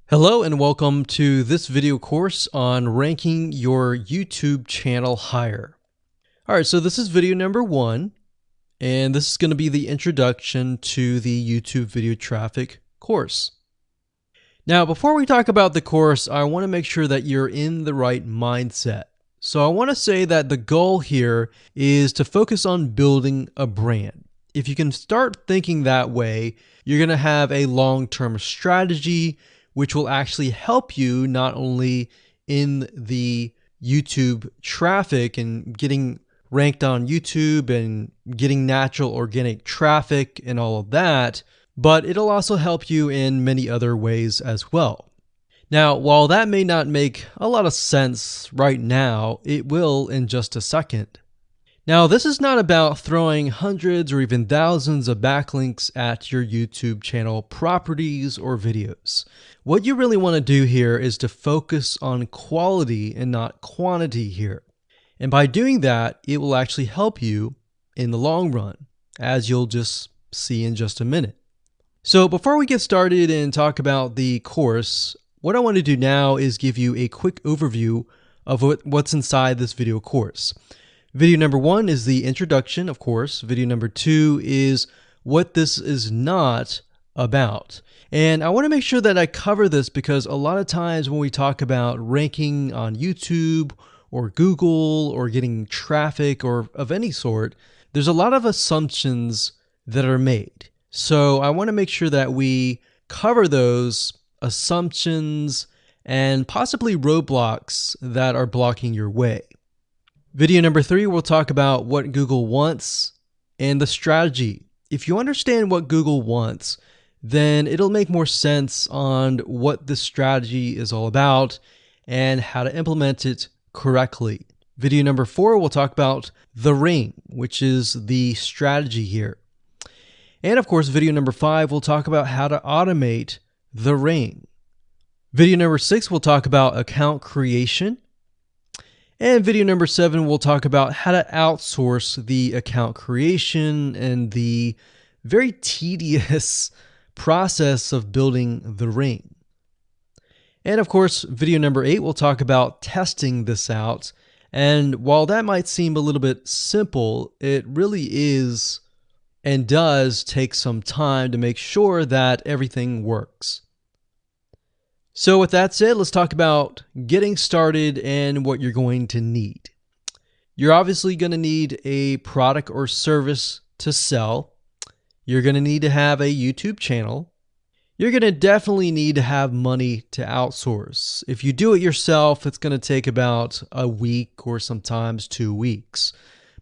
Hello and welcome to this video course on ranking your YouTube channel higher. All right, so this is video number 1, and this is going to be the introduction to the YouTube video traffic course. Now, before we talk about the course, I want to make sure that you're in the right mindset. So I want to say that the goal here is to focus on building a brand. If you can start thinking that way, you're going to have a long-term strategy which will actually help you not only in the YouTube traffic and getting ranked on YouTube and getting natural organic traffic and all of that, but it'll also help you in many other ways as well. Now, while that may not make a lot of sense right now, it will in just a second. Now, this is not about throwing hundreds or even thousands of backlinks at your YouTube channel properties or videos. What you really want to do here is to focus on quality and not quantity here. And by doing that, it will actually help you in the long run, as you'll just see in just a minute. So before we get started and talk about the course, what I want to do now is give you a quick overview of what's inside this video course. Video number 1 is the introduction, of course. Video number 2 is what this is not about. And I want to make sure that I cover this because a lot of times when we talk about ranking on YouTube or Google or getting traffic or of any sort, there's a lot of assumptions that are made. So I want to make sure that we cover those assumptions and possibly roadblocks that are blocking your way. Video number 3, we'll talk about what Google wants and the strategy. If you understand what Google wants, then it'll make more sense on what the strategy is all about and how to implement it correctly. Video number 4, we'll talk about the ring, which is the strategy here. And of course, video number 5, we'll talk about how to automate the ring. Video number 6, we'll talk about account creation. And video number 7, we'll talk about how to outsource the account creation and the very tedious process of building the ring. And of course, video number 8, we'll talk about testing this out. And while that might seem a little bit simple, it really is and does take some time to make sure that everything works. So with that said, let's talk about getting started and what you're going to need. You're obviously going to need a product or service to sell. You're going to need to have a YouTube channel. You're going to definitely need to have money to outsource. If you do it yourself, it's going to take about a week or sometimes 2 weeks.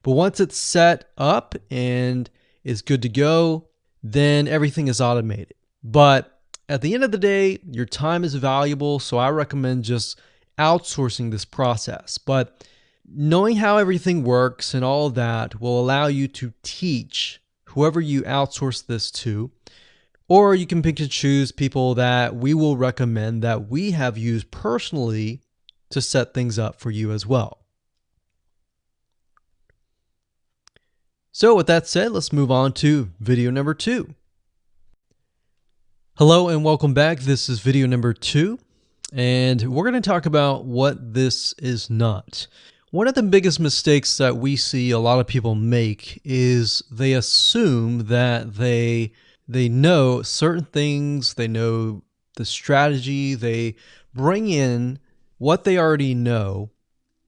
But once it's set up and is good to go, then everything is automated. But at the end of the day, your time is valuable, so I recommend just outsourcing this process. But knowing how everything works and all of that will allow you to teach whoever you outsource this to, or you can pick and choose people that we will recommend that we have used personally to set things up for you as well. So with that said, let's move on to video number 2. Hello and welcome back. This is video number 2, and we're going to talk about what this is not. One of the biggest mistakes that we see a lot of people make is they assume that they know certain things, they know the strategy, they bring in what they already know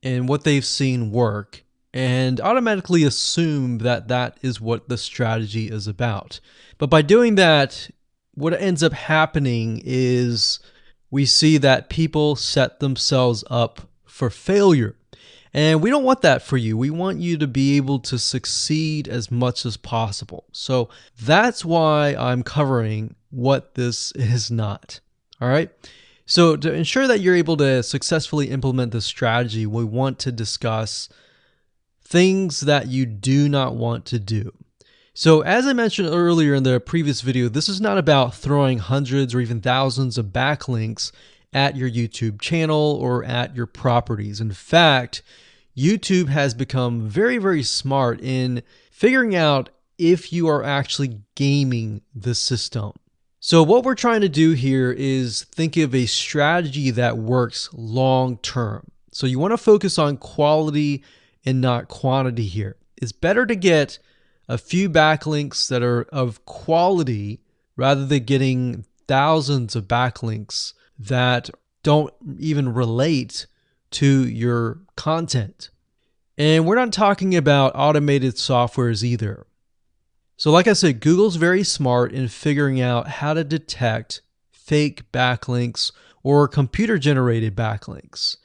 and what they've seen work, and automatically assume that that is what the strategy is about. But by doing that, what ends up happening is we see that people set themselves up for failure. And we don't want that for you. We want you to be able to succeed as much as possible. So that's why I'm covering what this is not. All right. So to ensure that you're able to successfully implement this strategy, we want to discuss things that you do not want to do. So as I mentioned earlier in the previous video, this is not about throwing hundreds or even thousands of backlinks at your YouTube channel or at your properties. In fact, YouTube has become very, very smart in figuring out if you are actually gaming the system. So what we're trying to do here is think of a strategy that works long term. So you want to focus on quality and not quantity here. It's better to get a few backlinks that are of quality rather than getting thousands of backlinks that don't even relate to your content. And we're not talking about automated softwares either. So like I said, Google's very smart in figuring out how to detect fake backlinks or computer-generated backlinks.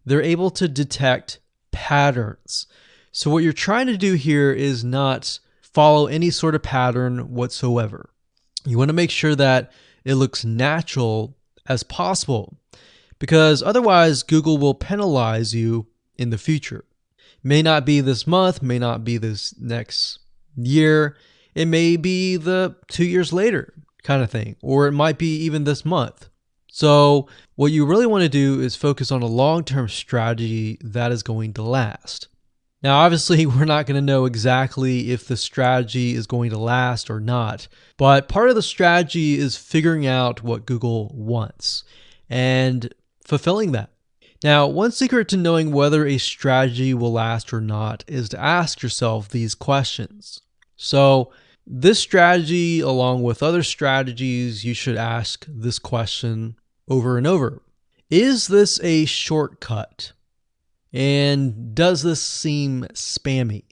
They're able to detect patterns. So what you're trying to do here is not follow any sort of pattern whatsoever. You want to make sure that it looks natural as possible, because otherwise Google will penalize you in the future. May not be this month, may not be this next year. It may be the 2 years later kind of thing, or it might be even this month. So what you really want to do is focus on a long-term strategy that is going to last. Now, obviously, we're not going to know exactly if the strategy is going to last or not, but part of the strategy is figuring out what Google wants and fulfilling that. Now, one secret to knowing whether a strategy will last or not is to ask yourself these questions. So this strategy, along with other strategies, you should ask this question over and over. Is this a shortcut? And does this seem spammy?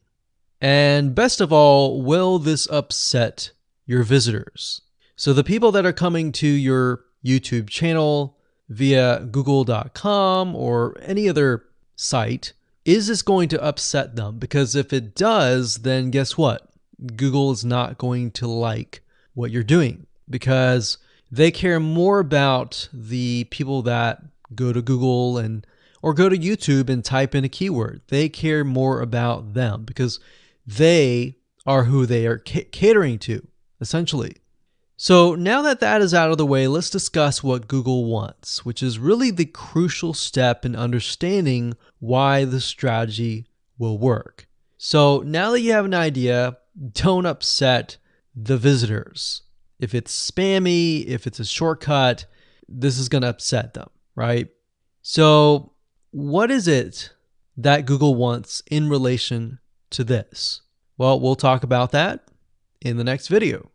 And best of all, will this upset your visitors? So the people that are coming to your YouTube channel via google.com or any other site, is this going to upset them? Because if it does, then guess what? Google is not going to like what you're doing, because they care more about the people that go to Google or go to YouTube and type in a keyword. They care more about them because they are who they are catering to, essentially. So now that that is out of the way, let's discuss what Google wants, which is really the crucial step in understanding why the strategy will work. So now that you have an idea, don't upset the visitors. If it's spammy, if it's a shortcut, this is going to upset them, right? So what is it that Google wants in relation to this? Well, we'll talk about that in the next video.